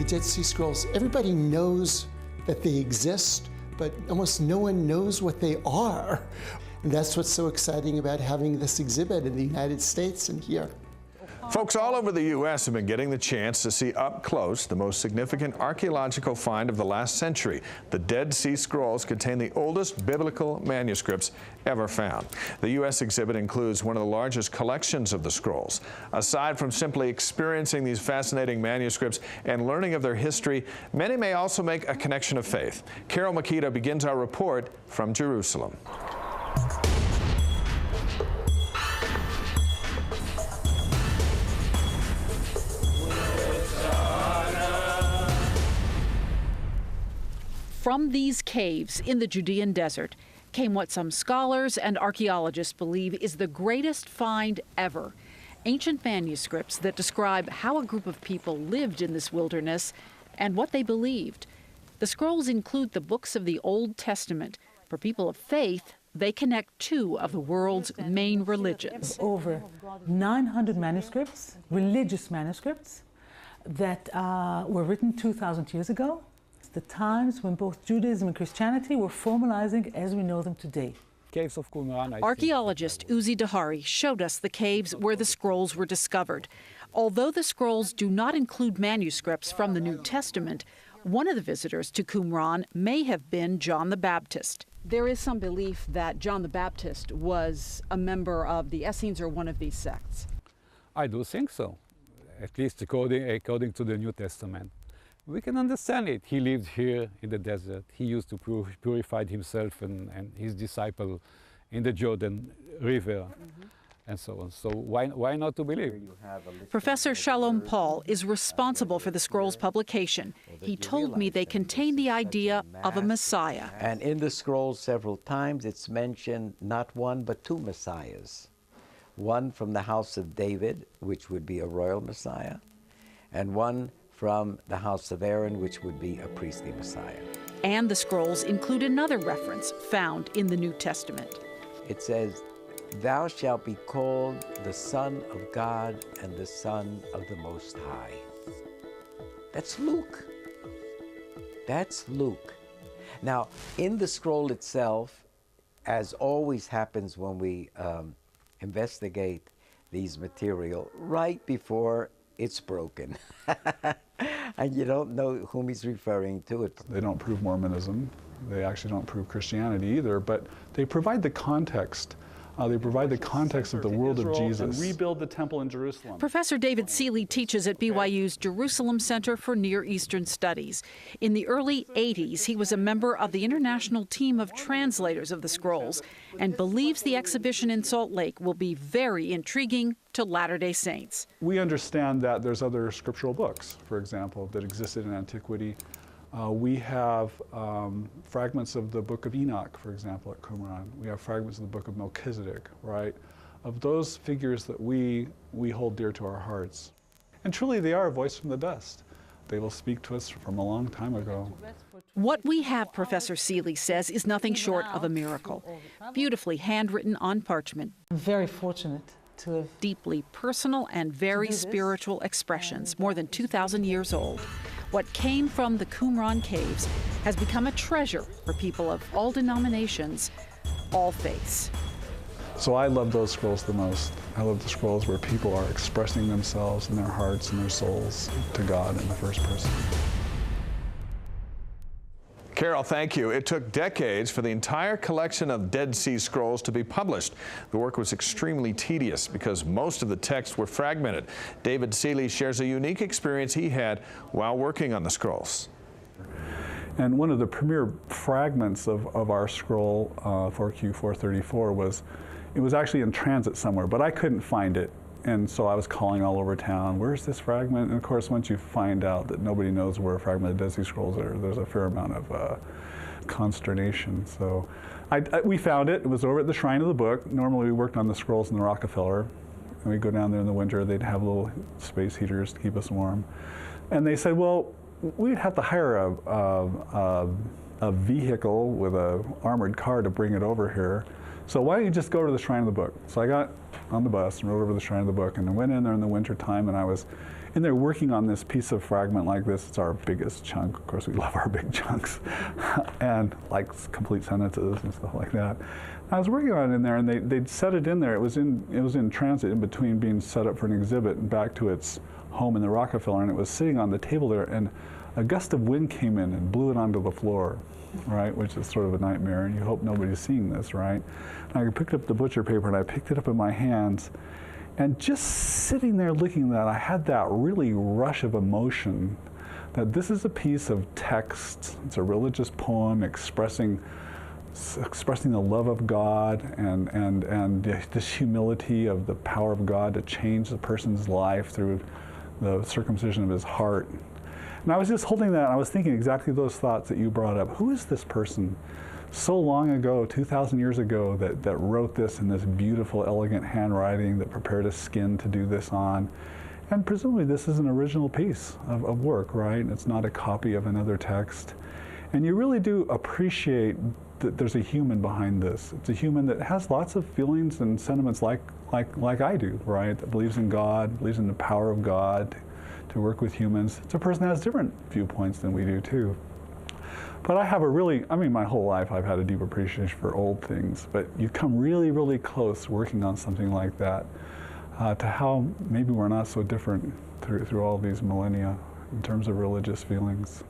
the Dead Sea Scrolls, everybody knows that they exist, but almost no one knows what they are. And that's what's so exciting about having this exhibit in the United States and here. Folks all over the U.S. have been getting the chance to see up close the most significant archaeological find of the last century. The Dead Sea Scrolls contain the oldest biblical manuscripts ever found. The U.S. exhibit includes one of the largest collections of the scrolls. Aside from simply experiencing these fascinating manuscripts and learning of their history, many may also make a connection of faith. Carol Makita begins our report from Jerusalem. From these caves in the Judean desert came what some scholars and archaeologists believe is the greatest find ever. Ancient manuscripts that describe how a group of people lived in this wilderness and what they believed. The scrolls include the books of the Old Testament. For people of faith, they connect two of the world's main religions. Over 900 manuscripts, religious manuscripts, that were written 2,000 years ago. The times when both Judaism and Christianity were formalizing as we know them today. Caves of Qumran. Archaeologist Uzi Dahari showed us the caves where the scrolls were discovered. Although the scrolls do not include manuscripts from the New Testament, one of the visitors to Qumran may have been John the Baptist. There is some belief that John the Baptist was a member of the Essenes or one of these sects. I do think so, at least according to the New Testament. We can understand it. He lived here in the desert. He used to purify himself and his disciple in the Jordan River, and so on. So why not to believe? Professor Shalom Paul is responsible for the scrolls publication. He told me they contain the idea of a Messiah. And in the scrolls several times it's mentioned not one but two Messiahs. One from the house of David, which would be a royal Messiah, and one from the house of Aaron, which would be a priestly Messiah. And the scrolls include another reference found in the New Testament. It says, "Thou shalt be called the Son of God and the Son of the Most High." That's Luke. That's Luke. Now, in the scroll itself, as always happens when we investigate these material, right before it's broken. And you don't know whom he's referring to. They don't prove Mormonism. They actually don't prove Christianity either, but they provide the context. They provide the context of the world of Jesus. And rebuild the temple in Jerusalem. Professor David Seeley teaches at BYU's Jerusalem Center for Near Eastern Studies. In the early 80s, he was a member of the international team of translators of the scrolls and believes the exhibition in Salt Lake will be very intriguing to Latter-day Saints. We understand that there's other scriptural books, for example, that existed in antiquity. We have fragments of the book of Enoch, for example, at Qumran. We have fragments of the book of Melchizedek, right? Of those figures that we hold dear to our hearts. And truly, they are a voice from the dust. They will speak to us from a long time ago. What we have, Professor Seeley says, is nothing short of a miracle. Beautifully handwritten on parchment. I'm very fortunate to have deeply personal and very spiritual expressions, more than 2,000 years old. What came from the Qumran caves has become a treasure for people of all denominations, all faiths. So I love those scrolls the most. I love the scrolls where people are expressing themselves and their hearts and their souls to God in the first person. Carol, thank you. It took decades for the entire collection of Dead Sea Scrolls to be published. The work was extremely tedious because most of the texts were fragmented. David Seeley shares a unique experience he had while working on the scrolls. And one of the premier fragments of our scroll, 4Q434, was actually in transit somewhere, but I couldn't find it. And so I was calling all over town, where's this fragment? And of course, once you find out that nobody knows where a fragment of the Dead Sea Scrolls are, there's a fair amount of consternation. So we found it. It was over at the Shrine of the Book. Normally we worked on the scrolls in the Rockefeller. And we'd go down there in the winter. They'd have little space heaters to keep us warm. And they said, well, we'd have to hire a vehicle with an armored car to bring it over here. So why don't you just go to the Shrine of the Book? So I got on the bus and rode over to the Shrine of the Book, and I went in there in the winter time, and I was in there working on this piece of fragment like this. It's our biggest chunk. Of course, we love our big chunks, and like complete sentences and stuff like that. I was working on it in there, and they'd set it in there. It was in transit in between being set up for an exhibit and back to its home in the Rockefeller, and it was sitting on the table there, and a gust of wind came in and blew it onto the floor, right, which is sort of a nightmare, and you hope nobody's seeing this, right? And I picked up the butcher paper, and I picked it up in my hands, and just sitting there looking at that, I had that really rush of emotion that this is a piece of text. It's a religious poem expressing the love of God and this humility of the power of God to change the person's life through the circumcision of his heart. And I was just holding that, and I was thinking exactly those thoughts that you brought up. Who is this person so long ago, 2,000 years ago, that wrote this in this beautiful, elegant handwriting, that prepared a skin to do this on? And presumably this is an original piece of work, right? It's not a copy of another text. And you really do appreciate that there's a human behind this. It's a human that has lots of feelings and sentiments like I do, right? That believes in God, believes in the power of God to work with humans. It's a person that has different viewpoints than we do too. But I have my whole life I've had a deep appreciation for old things, but you come really, really close working on something like that to how maybe we're not so different through all these millennia in terms of religious feelings.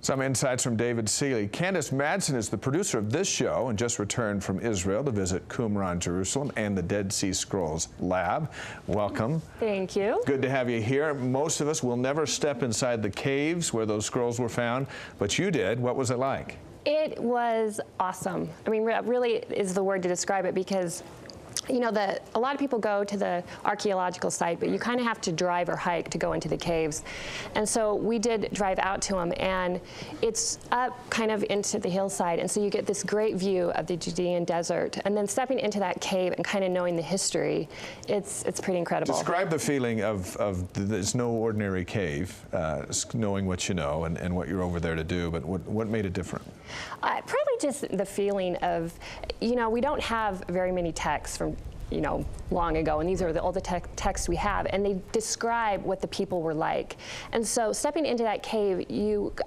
Some insights from David Seeley. Candace Madsen is the producer of this show and just returned from Israel to visit Qumran, Jerusalem, and the Dead Sea Scrolls Lab. Welcome. Thank you. Good to have you here. Most of us will never step inside the caves where those scrolls were found, but you did. What was it like? It was awesome. I mean, really is the word to describe it, because you know, a lot of people go to the archaeological site, but you kind of have to drive or hike to go into the caves. And so we did drive out to them, and it's up kind of into the hillside, and so you get this great view of the Judean desert. And then stepping into that cave and kind of knowing the history, it's pretty incredible. Describe the feeling of there's no ordinary cave, knowing what you know and what you're over there to do, but what made it different? Probably just the feeling of, you know, we don't have very many texts from, you know, long ago, and these are all the texts we have, and they describe what the people were like. And so stepping into that cave,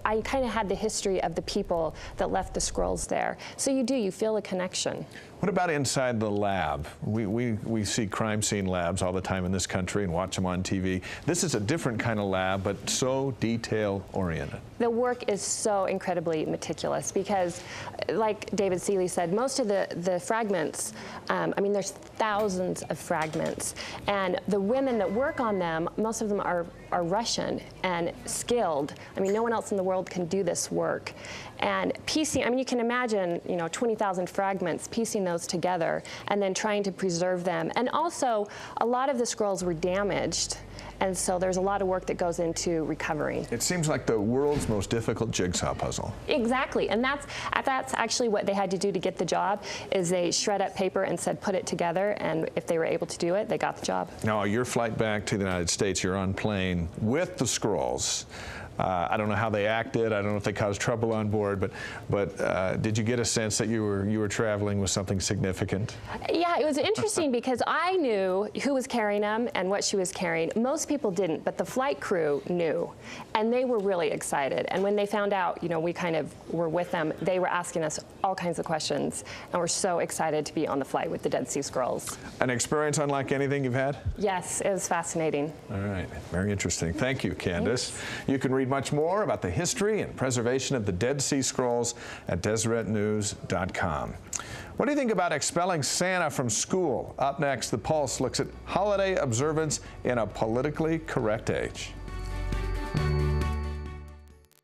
I kind of had the history of the people that left the scrolls there. So you feel a connection. What about inside the lab? We see crime scene labs all the time in this country and watch them on TV. This is a different kind of lab, but so detail-oriented. The work is so incredibly meticulous because, like David Seeley said, most of the fragments, I mean, there's thousands of fragments, and the women that work on them, most of them are Russian and skilled. I mean, no one else in the world can do this work. And piecing, I mean, you can imagine, you know, 20,000 fragments, piecing those together and then trying to preserve them. And also, a lot of the scrolls were damaged, and so there's a lot of work that goes into recovering. It seems like the world's most difficult jigsaw puzzle. Exactly, and that's actually what they had to do to get the job, is they shred up paper and said put it together, and if they were able to do it, they got the job. Now, your flight back to the United States, you're on plane with the scrolls. I don't know how they acted. I don't know if they caused trouble on board, but did you get a sense that you were traveling with something significant? Yeah, it was interesting because I knew who was carrying them and what she was carrying. Most people didn't, but the flight crew knew, and they were really excited. And when they found out, you know, we kind of were with them, they were asking us all kinds of questions, and we're so excited to be on the flight with the Dead Sea Scrolls. An experience unlike anything you've had? Yes, it was fascinating. All right, very interesting. Thank you, Candace. Thanks. You can read much more about the history and preservation of the Dead Sea Scrolls at DeseretNews.com. What do you think about expelling Santa from school? Up next, The Pulse looks at holiday observance in a politically correct age.